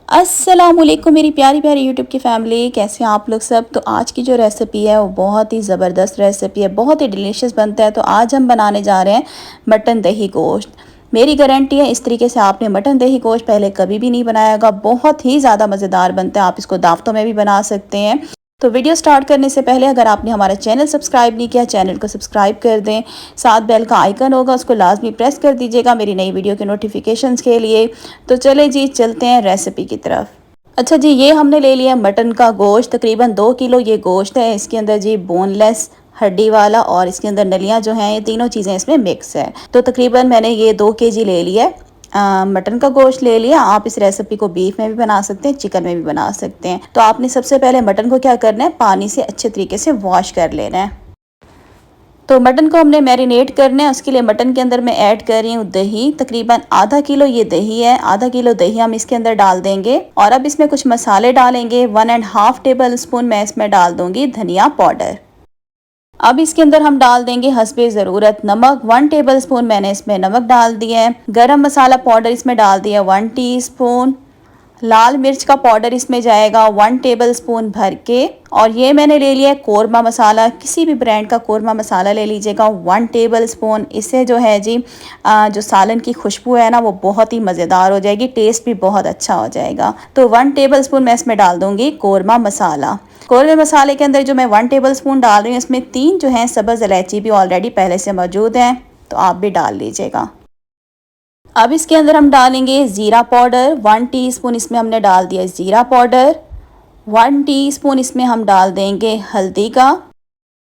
अस्सलामुअलैकुम मेरी प्यारी प्यारी यूट्यूब की फैमिली, कैसे हैं आप लोग सब। तो आज की जो रेसिपी है वो बहुत ही ज़बरदस्त रेसिपी है, बहुत ही डिलीशियस बनता है। तो आज हम बनाने जा रहे हैं मटन दही गोश्त। मेरी गारंटी है इस तरीके से आपने मटन दही गोश्त पहले कभी भी नहीं बनाया होगा, बहुत ही ज़्यादा मज़ेदार बनता है। आप इसको दावतों में भी बना सकते हैं। तो वीडियो स्टार्ट करने से पहले अगर आपने हमारा चैनल सब्सक्राइब नहीं किया, चैनल को सब्सक्राइब कर दें। साथ बेल का आइकन होगा, उसको लाजमी प्रेस कर दीजिएगा मेरी नई वीडियो के नोटिफिकेशंस के लिए। तो चले जी, चलते हैं रेसिपी की तरफ। अच्छा जी, ये हमने ले लिया मटन का गोश्त, तकरीबन 2 किलो ये गोश्त है। इसके अंदर जी बोनलेस, हड्डी वाला और इसके अंदर नलियाँ जो हैं, ये तीनों चीज़ें इसमें मिक्स है। तो तकरीबन मैंने ये 2 केजी ले लिया है। मटन का गोश्त ले लिया। आप इस रेसिपी को बीफ में भी बना सकते हैं, चिकन में भी बना सकते हैं। तो आपने सबसे पहले मटन को क्या करना है, पानी से अच्छे तरीके से वॉश कर लेना है। तो मटन को हमने मैरिनेट करना है। उसके लिए मटन के अंदर मैं ऐड कर रही हूँ दही, तकरीबन आधा किलो ये दही है। आधा किलो दही हम इसके अंदर डाल देंगे और अब इसमें कुछ मसाले डालेंगे। 1.5 टेबल स्पून मैं इसमें डाल दूंगी धनिया पाउडर। अब इसके अंदर हम डाल देंगे हस्बे ज़रूरत नमक। 1 टेबल स्पून मैंने इसमें नमक डाल दिया है। गरम मसाला पाउडर इसमें डाल दिया 1 टीस्पून। लाल मिर्च का पाउडर इसमें जाएगा 1 टेबल स्पून भर के। और ये मैंने ले लिया है कोरमा मसाला, किसी भी ब्रांड का कोरमा मसाला ले लीजिएगा 1 टेबल स्पून। इससे जो है जी जो सालन की खुशबू है ना, वो बहुत ही मज़ेदार हो जाएगी, टेस्ट भी बहुत अच्छा हो जाएगा। तो 1 टेबल स्पून मैं इसमें डाल दूंगी कोरमा मसाला। कोरमे मसाले के अंदर जो मैं 1 टेबल स्पून डाल रही हूँ, इसमें 3 जो हैं सब्ज़ इलायची भी ऑलरेडी पहले से मौजूद हैं, तो आप भी डाल लीजिएगा। अब इसके अंदर हम डालेंगे ज़ीरा पाउडर। 1 टीस्पून इसमें हमने डाल दिया ज़ीरा पाउडर। 1 टीस्पून इसमें हम डाल देंगे हल्दी का।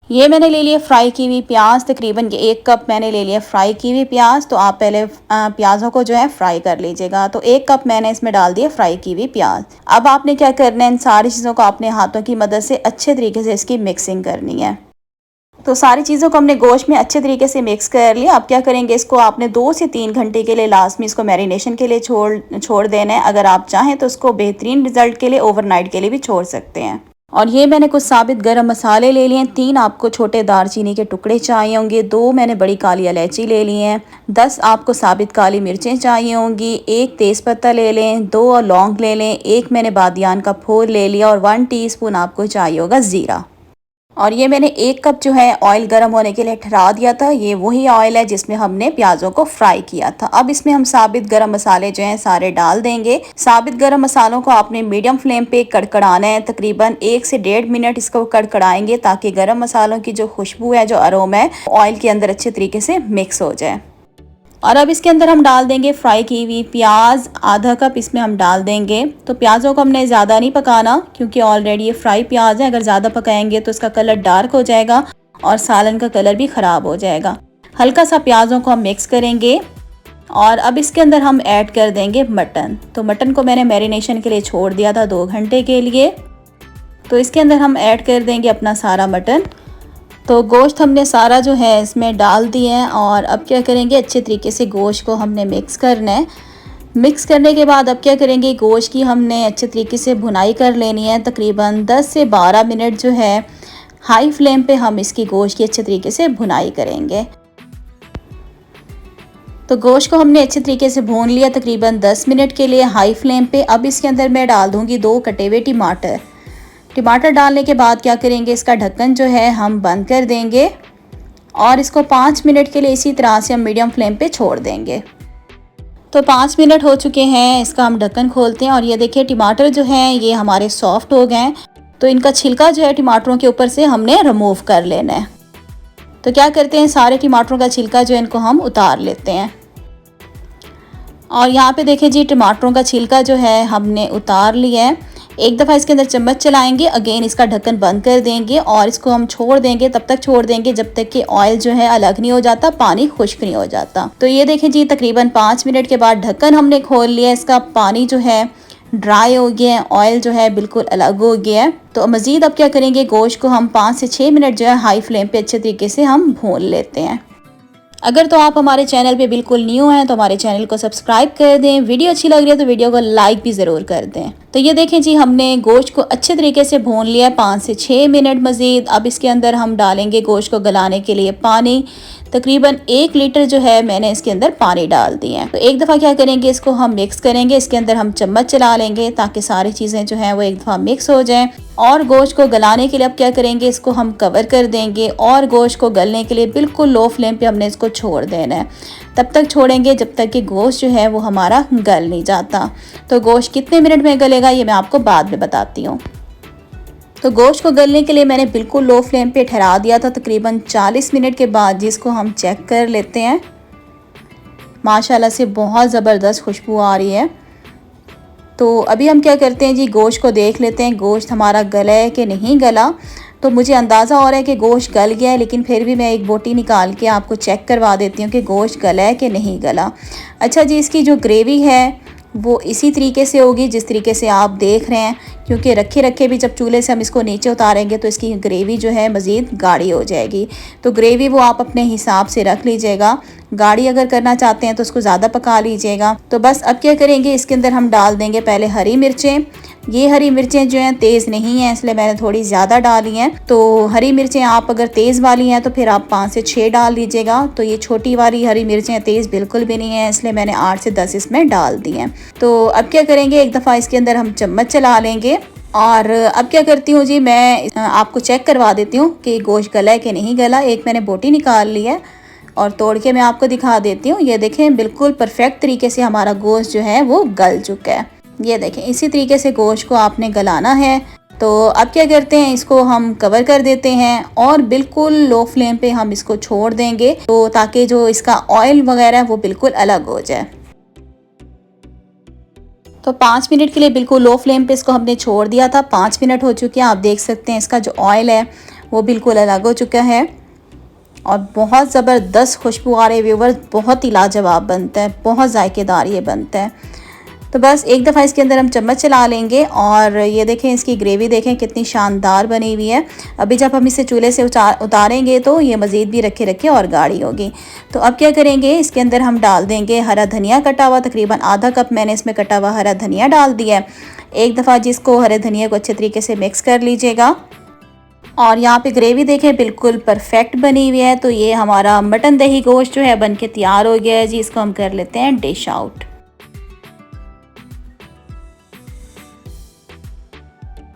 ये मैंने ले लिया फ्राई की हुई प्याज, तकरीबन ये 1 कप मैंने ले लिया फ्राई की हुई प्याज। तो आप पहले प्याज़ों को जो है फ्राई कर लीजिएगा। तो 1 कप मैंने इसमें डाल दिया फ्राई की हुई प्याज। अब आपने क्या करना है, इन सारी चीज़ों को अपने हाथों की मदद से अच्छे तरीके से इसकी मिक्सिंग करनी है। तो सारी चीज़ों को हमने गोश्त में अच्छे तरीके से मिक्स कर लिया। अब क्या करेंगे, इसको आपने 2 से 3 घंटे के लिए लाजमी इसको मैरिनेशन के लिए छोड़ देना है। अगर आप चाहें तो इसको बेहतरीन रिजल्ट के लिए ओवरनाइट के लिए भी छोड़ सकते हैं। और ये मैंने कुछ साबित गरम मसाले ले लिए हैं। 3 आपको छोटे दालचीनी के टुकड़े चाहिए होंगे। 2 मैंने बड़ी काली इलायची ले ली हैं। 10 आपको साबित काली मिर्चें चाहिए होंगी। 1 तेज़पत्ता ले लें। 2 लौंग ले लें। 1 मैंने बादियान का फूल ले लिया और 1 टीस्पून आपको चाहिए होगा ज़ीरा। और ये मैंने 1 कप जो है ऑयल गर्म होने के लिए ठहरा दिया था। ये वही ऑयल है जिसमें हमने प्याज़ों को फ्राई किया था। अब इसमें हम साबित गरम मसाले जो हैं सारे डाल देंगे। साबित गरम मसालों को आपने मीडियम फ्लेम पे कड़कड़ाना है। तकरीबन 1 से 1.5 मिनट इसको कड़कड़ाएंगे ताकि गरम मसालों की जो खुशबू है, जो अरोमा है, ऑयल के अंदर अच्छे तरीके से मिक्स हो जाए। और अब इसके अंदर हम डाल देंगे फ्राई की हुई प्याज, आधा कप इसमें हम डाल देंगे। तो प्याज़ों को हमने ज़्यादा नहीं पकाना क्योंकि ऑलरेडी ये फ्राई प्याज है। अगर ज़्यादा पकाएंगे तो इसका कलर डार्क हो जाएगा और सालन का कलर भी ख़राब हो जाएगा। हल्का सा प्याज़ों को हम मिक्स करेंगे और अब इसके अंदर हम ऐड कर देंगे मटन। तो मटन को मैंने मैरिनेशन के लिए छोड़ दिया था 2 घंटे के लिए। तो इसके अंदर हम ऐड कर देंगे अपना सारा मटन। तो गोश्त हमने सारा जो है इसमें डाल दिया है और अब क्या करेंगे, अच्छे तरीके से गोश्त को हमने मिक्स करना है। मिक्स करने के बाद अब क्या करेंगे, गोश्त की हमने अच्छे तरीके से भुनाई कर लेनी है। तकरीबन 10 से 12 मिनट जो है हाई फ्लेम पे हम इसकी गोश्त की अच्छे तरीके से भुनाई करेंगे। तो गोश्त को हमने अच्छे तरीके से भून लिया तकरीबन 10 मिनट के लिए हाई फ्लेम पे। अब इसके अंदर मैं डाल दूँगी 2 कटे हुए टमाटर। टमाटर डालने के बाद क्या करेंगे, इसका ढक्कन जो है हम बंद कर देंगे और इसको 5 मिनट के लिए इसी तरह से हम मीडियम फ्लेम पे छोड़ देंगे। तो 5 मिनट हो चुके हैं, इसका हम ढक्कन खोलते हैं और ये देखिए टमाटर जो हैं ये हमारे सॉफ्ट हो गए हैं। तो इनका छिलका जो है टमाटरों के ऊपर से हमने रिमूव कर लेना है। तो क्या करते हैं, सारे टमाटरों का छिलका जो है इनको हम उतार लेते हैं। और यहाँ पे देखिए जी, टमाटरों का छिलका जो है हमने उतार लिया है। एक दफ़ा इसके अंदर चम्मच चलाएंगे, अगेन इसका ढक्कन बंद कर देंगे और इसको हम छोड़ देंगे। तब तक छोड़ देंगे जब तक कि ऑयल जो है अलग नहीं हो जाता, पानी खुश्क नहीं हो जाता। तो ये देखें जी, तकरीबन 5 मिनट के बाद ढक्कन हमने खोल लिया। इसका पानी जो है ड्राई हो गया है, ऑयल जो है बिल्कुल अलग हो गया है। तो मज़ीद अब क्या करेंगे, गोश्त को हम 5 से 6 मिनट जो है हाई फ्लेम पे अच्छे तरीके से हम भून लेते हैं। अगर तो आप हमारे चैनल पे बिल्कुल न्यू हैं तो हमारे चैनल को सब्सक्राइब कर दें। वीडियो अच्छी लग रही है तो वीडियो को लाइक भी ज़रूर कर दें। तो ये देखें जी, हमने गोश्त को अच्छे तरीके से भून लिया है 5 से 6 मिनट मज़ीद। अब इसके अंदर हम डालेंगे गोश्त को गलाने के लिए पानी। तकरीबन 1 लीटर जो है मैंने इसके अंदर पानी डाल दिए हैं। तो एक दफ़ा क्या करेंगे, इसको हम मिक्स करेंगे। इसके अंदर हम चम्मच चला लेंगे ताकि सारी चीज़ें जो हैं वो एक दफ़ा मिक्स हो जाएं। और गोश्त को गलाने के लिए अब क्या करेंगे, इसको हम कवर कर देंगे और गोश्त को गलने के लिए बिल्कुल लो फ्लेम पे हमने इसको छोड़ देना है। तब तक छोड़ेंगे जब तक कि गोश्त जो है वो हमारा गल नहीं जाता। तो गोश्त कितने मिनट में गलेगा ये मैं आपको बाद में बताती हूँ। तो गोश्त को गलने के लिए मैंने बिल्कुल लो फ्लेम पे ठहरा दिया था तकरीबन 40 मिनट के बाद, जिसको हम चेक कर लेते हैं। माशाल्लाह से बहुत ज़बरदस्त खुशबू आ रही है। तो अभी हम क्या करते हैं जी, गोश्त को देख लेते हैं गोश्त हमारा गला है कि नहीं गला। तो मुझे अंदाज़ा हो रहा है कि गोश्त गल गया है, लेकिन फिर भी मैं एक बोटी निकाल के आपको चेक करवा देती हूँ कि गोश्त गला है कि नहीं गला। अच्छा जी, इसकी जो ग्रेवी है वो इसी तरीके से होगी जिस तरीके से आप देख रहे हैं, क्योंकि रखे रखे भी जब चूल्हे से हम इसको नीचे उतारेंगे तो इसकी ग्रेवी जो है मज़ीद गाढ़ी हो जाएगी। तो ग्रेवी वो आप अपने हिसाब से रख लीजिएगा। गाढ़ी अगर करना चाहते हैं तो उसको ज़्यादा पका लीजिएगा। तो बस अब क्या करेंगे, इसके अंदर हम डाल देंगे पहले हरी मिर्चें। ये हरी मिर्चें जो हैं तेज़ नहीं हैं, इसलिए मैंने थोड़ी ज़्यादा डाली हैं। तो हरी मिर्चें आप अगर तेज़ वाली हैं तो फिर आप 5 से 6 डाल दीजिएगा। तो ये छोटी वाली हरी मिर्चें तेज़ बिल्कुल भी नहीं है, इसलिए मैंने 8 से 10 इसमें डाल दी हैं। तो अब क्या करेंगे, एक दफ़ा इसके अंदर हम चम्मच चला लेंगे। और अब क्या करती हूँ जी, मैं आपको चेक करवा देती हूँ कि गोश्त गला है कि नहीं गला। एक मैंने बोटी निकाल ली है और तोड़ के मैं आपको दिखा देती हूँ। ये देखें, बिल्कुल परफेक्ट तरीके से हमारा गोश्त जो है वो गल चुका है। ये देखें, इसी तरीके से गोश्त को आपने गलाना है। तो अब क्या करते हैं, इसको हम कवर कर देते हैं और बिल्कुल लो फ्लेम पे हम इसको छोड़ देंगे, तो ताकि जो इसका ऑयल वगैरह है वो बिल्कुल अलग हो जाए। तो 5 मिनट के लिए बिल्कुल लो फ्लेम पे इसको हमने छोड़ दिया था। 5 मिनट हो चुके हैं, आप देख सकते हैं इसका जो ऑयल है वो बिल्कुल अलग हो चुका है और बहुत ज़बरदस्त खुशबू आ रही है व्यूवर्स। बहुत ही लाजवाब बनता है, बहुत जायकेदार ये बनता है। तो बस एक दफ़ा इसके अंदर हम चम्मच चला लेंगे और ये देखें, इसकी ग्रेवी देखें कितनी शानदार बनी हुई है। अभी जब हम इसे चूल्हे से उतारेंगे तो ये मज़ीद भी रखे रखे और गाढ़ी होगी। तो अब क्या करेंगे, इसके अंदर हम डाल देंगे हरा धनिया कटा हुआ। तकरीबन आधा कप मैंने इसमें कटा हुआ हरा धनिया डाल दिया है। एक दफ़ा जिसको हरे धनिया को अच्छे तरीके से मिक्स कर लीजिएगा। और यहाँ पे ग्रेवी देखें बिल्कुल परफेक्ट बनी हुई है। तो ये हमारा मटन दही गोश्त जो है बन के तैयार हो गया है जी। इसको हम कर लेते हैं डिश आउट।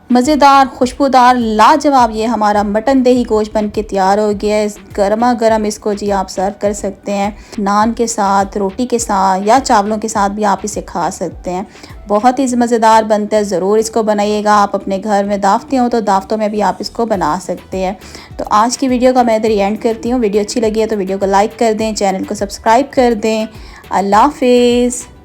मज़ेदार, खुशबूदार, लाजवाब ये हमारा मटन दही गोश्त बन के तैयार हो गया है। गर्मा गर्म इसको जी आप सर्व कर सकते हैं, नान के साथ, रोटी के साथ या चावलों के साथ भी आप इसे खा सकते हैं। बहुत ही मज़ेदार बनता है, ज़रूर इसको बनाइएगा। आप अपने घर में दावतें हो तो दावतों में भी आप इसको बना सकते हैं। तो आज की वीडियो का मैं इधर एंड करती हूँ। वीडियो अच्छी लगी है तो वीडियो को लाइक कर दें, चैनल को सब्सक्राइब कर दें। अल्लाह हाफिज़।